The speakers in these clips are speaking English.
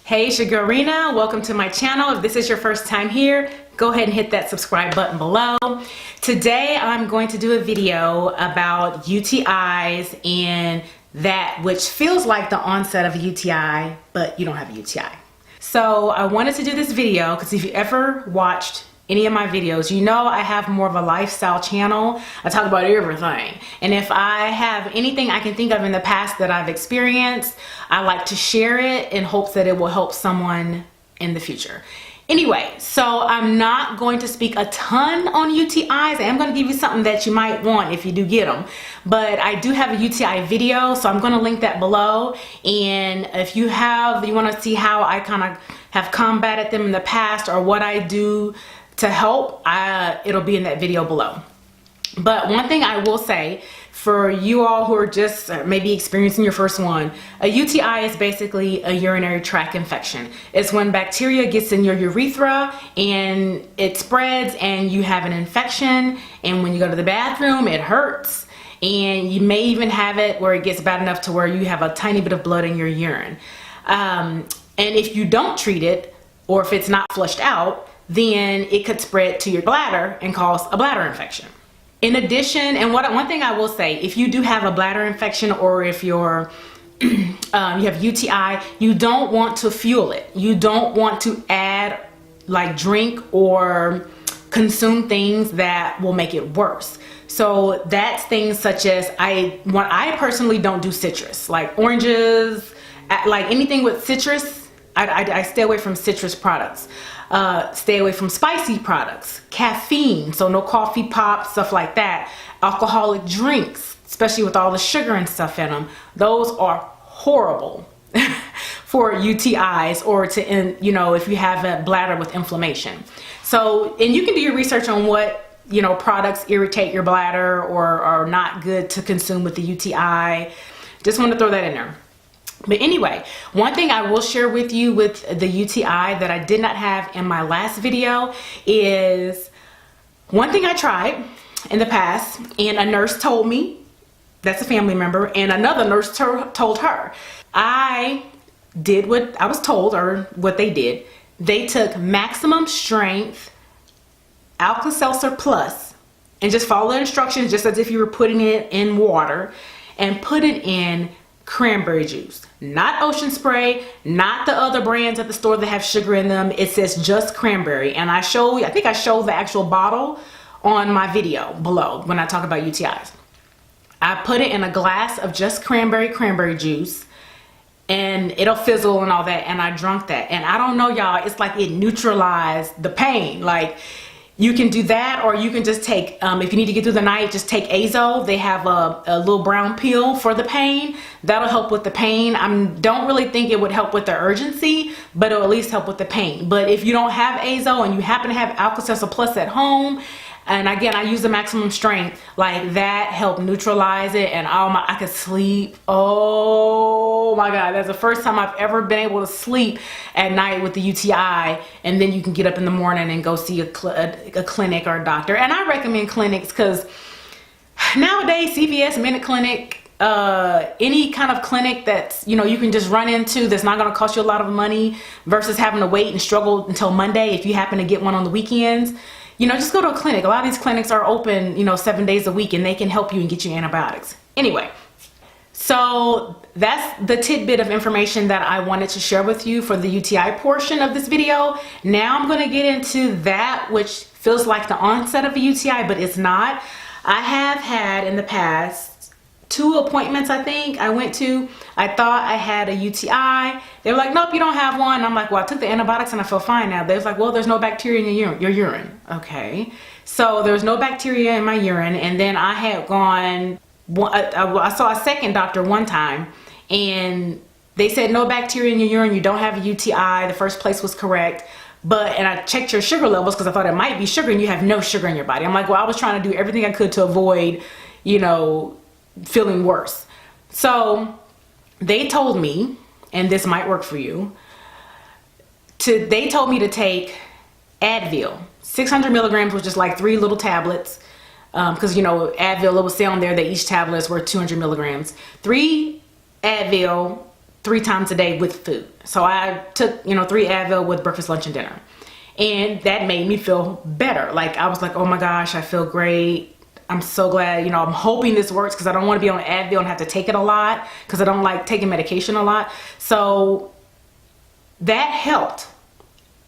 Hey, it's your girl Rena. Welcome to my channel. If this is your first time here, go ahead and hit that subscribe button below. Today I'm going to do a video about UTIs and that which feels like the onset of a UTI, but you don't have a UTI. So I wanted to do this video because if you ever watched any of my videos, you know I have more of a lifestyle channel. I talk about everything. And if I have anything I can think of in the past that I've experienced, I like to share it in hopes that it will help someone in the future. Anyway, so I'm not going to speak a ton on UTIs. I am going to give you something that you might want if you do get them. But I do have a UTI video, so I'm going to link that below. And if you want to see how I kind of have combated them in the past or what I do to help, it'll be in that video below. But one thing I will say for you all who are just maybe experiencing your first one, a UTI is basically a urinary tract infection. It's when bacteria gets in your urethra and it spreads and you have an infection, and when you go to the bathroom it hurts, and you may even have it where it gets bad enough to where you have a tiny bit of blood in your urine. And if you don't treat it, or if it's not flushed out, then it could spread to your bladder and cause a bladder infection. In addition, and one thing I will say, if you do have a bladder infection or if you have UTI, you don't want to fuel it. You don't want to add, like, drink or consume things that will make it worse. So that's things such as I personally don't do citrus, like oranges, like anything with citrus. I stay away from citrus products. Stay away from spicy products, caffeine, so no coffee pops, stuff like that. Alcoholic drinks, especially with all the sugar and stuff in them, those are horrible for UTIs or if you have a bladder with inflammation. So, and you can do your research on what products irritate your bladder or are not good to consume with the UTI. Just want to throw that in there. But anyway, one thing I will share with you with the UTI that I did not have in my last video is one thing I tried in the past, and a nurse told me, that's a family member, and another nurse told her. I did what I was told, or what they did. They took maximum strength Alka-Seltzer Plus and just follow the instructions just as if you were putting it in water, and put it in cranberry juice. Not ocean spray, not the other brands at the store that have sugar in them. It says just cranberry. And I think I showed the actual bottle on my video below when I talk about UTIs. I put it in a glass of just cranberry juice, and it'll fizzle and all that, and I drank that. And I don't know, y'all, it's like it neutralized the pain. Like, you can do that, or you can just take, if you need to get through the night, just take Azo. They have a little brown pill for the pain. That'll help with the pain. I don't really think it would help with the urgency, but it'll at least help with the pain. But if you don't have Azo and you happen to have Alka-Seltzer Plus at home, and again, I use the maximum strength, like that helped neutralize it, and I could sleep. Oh my God, that's the first time I've ever been able to sleep at night with the UTI, and then you can get up in the morning and go see a clinic or a doctor. And I recommend clinics because nowadays, CVS, Minute Clinic, any kind of clinic that's, you can just run into that's not going to cost you a lot of money versus having to wait and struggle until Monday if you happen to get one on the weekends. Just go to a clinic. A lot of these clinics are open, 7 days a week, and they can help you and get you antibiotics. Anyway, so that's the tidbit of information that I wanted to share with you for the UTI portion of this video. Now I'm going to get into that which feels like the onset of a UTI, but it's not. I have had in the past 2 appointments, I think, I went to. I thought I had a UTI. They were like, nope, you don't have one. I'm like, well, I took the antibiotics and I feel fine now. They was like, well, there's no bacteria in your urine. Okay. So there's no bacteria in my urine. And then I had gone, I saw a second doctor one time, and they said no bacteria in your urine. You don't have a UTI. The first place was correct. And I checked your sugar levels because I thought it might be sugar, and you have no sugar in your body. I'm like, well, I was trying to do everything I could to avoid, feeling worse. So they told me, and this might work for you, they told me to take Advil, 600 milligrams, which is like 3 little tablets, because Advil, it will say on there that each tablet is worth 200 milligrams. 3 Advil 3 times a day with food. So I took, 3 Advil with breakfast, lunch, and dinner. And that made me feel better. Like, I was like, oh my gosh, I feel great. I'm so glad, I'm hoping this works, because I don't want to be on Advil and have to take it a lot, because I don't like taking medication a lot. So that helped,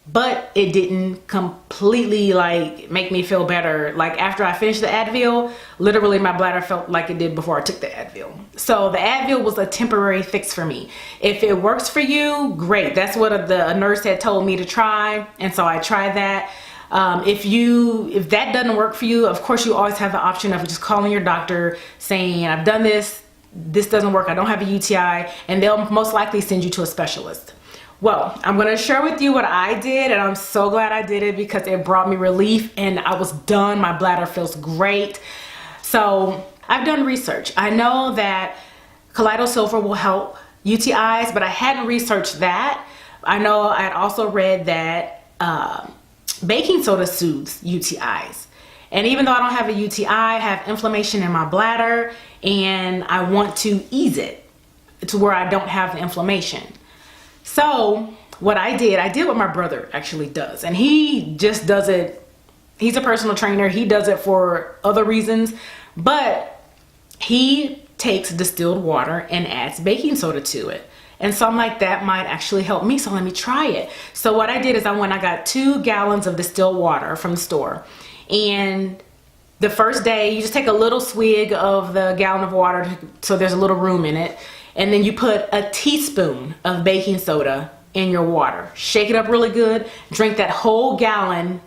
but it didn't completely like make me feel better. Like, after I finished the Advil, literally my bladder felt like it did before I took the Advil. So the Advil was a temporary fix for me. If it works for you, great. That's what a nurse had told me to try, and so I tried that. If that doesn't work for you, of course you always have the option of just calling your doctor saying, I've done this doesn't work, I don't have a UTI, and they'll most likely send you to a specialist. Well, I'm going to share with you what I did, and I'm so glad I did it, because it brought me relief and I was done. My bladder feels great. So I've done research. I know that colloidal silver will help UTIs, but I hadn't researched that. I know I'd also read that baking soda soothes UTIs. And even though I don't have a UTI, I have inflammation in my bladder, and I want to ease it to where I don't have the inflammation. So what I did what my brother actually does, and he just does it. He's a personal trainer. He does it for other reasons, but he takes distilled water and adds baking soda to it. And so I'm like, that might actually help me, so let me try it. So what I did is I got 2 gallons of distilled water from the store. And the first day, you just take a little swig of the gallon of water, so there's a little room in it. And then you put a teaspoon of baking soda in your water. Shake it up really good. Drink that whole gallon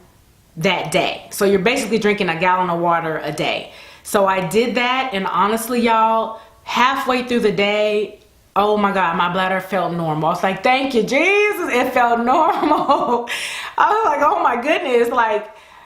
that day. So you're basically drinking a gallon of water a day. So I did that, and honestly, y'all, halfway through the day, oh my God, my bladder felt normal. I was like, thank you, Jesus. It felt normal. I was like, oh my goodness.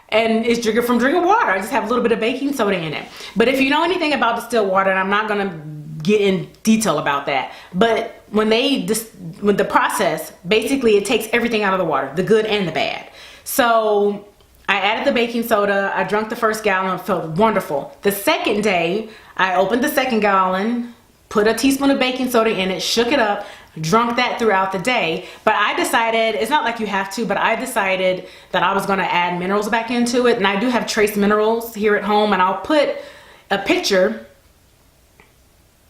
And it's from drinking water. I just have a little bit of baking soda in it. But if you know anything about distilled water, and I'm not going to get in detail about that, but with the process, basically it takes everything out of the water, the good and the bad. So I added the baking soda. I drank the first gallon. It felt wonderful. The second day, I opened the second gallon, put a teaspoon of baking soda in it, shook it up, drunk that throughout the day. But I decided, it's not like you have to, but I decided that I was going to add minerals back into it. And I do have trace minerals here at home, and I'll put a picture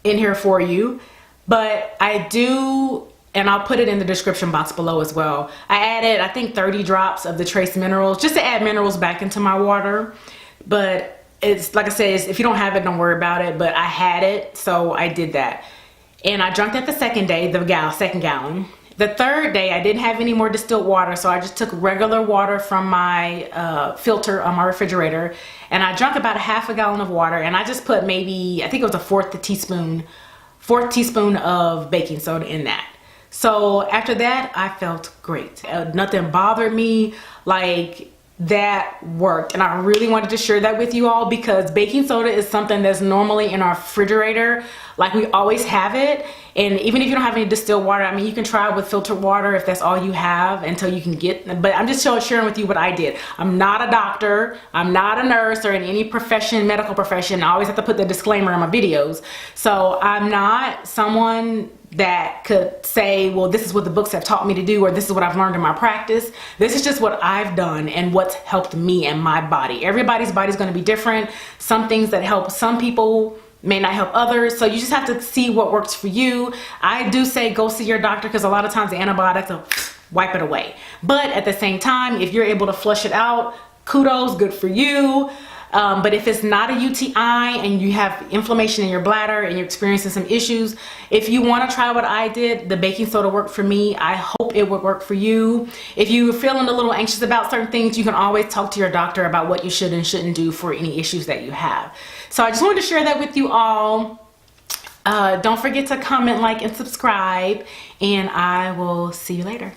in here for you. But I do, and I'll put it in the description box below as well. I added, I think, 30 drops of the trace minerals, just to add minerals back into my water. But it's like I said, if you don't have it, don't worry about it. But I had it, so I did that. And I drank that the second day, second gallon. The third day, I didn't have any more distilled water, so I just took regular water from my filter on my refrigerator, and I drank about a half a gallon of water, and I just put maybe, I think it was a fourth teaspoon of baking soda in that. So after that, I felt great. Nothing bothered me. Like, that worked, and I really wanted to share that with you all, because baking soda is something that's normally in our refrigerator. Like, we always have it. And even if you don't have any distilled water, I mean, you can try it with filtered water if that's all you have until you can get, but I'm just sharing with you what I did. I'm not a doctor, I'm not a nurse or in any profession, medical profession. I always have to put the disclaimer in my videos. So I'm not someone that could say, well, this is what the books have taught me to do, or this is what I've learned in my practice. This is just what I've done and what's helped me and my body. Everybody's body's going to be different. Some things that help some people may not help others. So you just have to see what works for you. I do say go see your doctor, because a lot of times the antibiotics will wipe it away. But at the same time, if you're able to flush it out, kudos, good for you. But if it's not a UTI and you have inflammation in your bladder and you're experiencing some issues, if you want to try what I did, the baking soda worked for me. I hope it would work for you. If you're feeling a little anxious about certain things, you can always talk to your doctor about what you should and shouldn't do for any issues that you have. So I just wanted to share that with you all. Don't forget to comment, like, and subscribe, and I will see you later.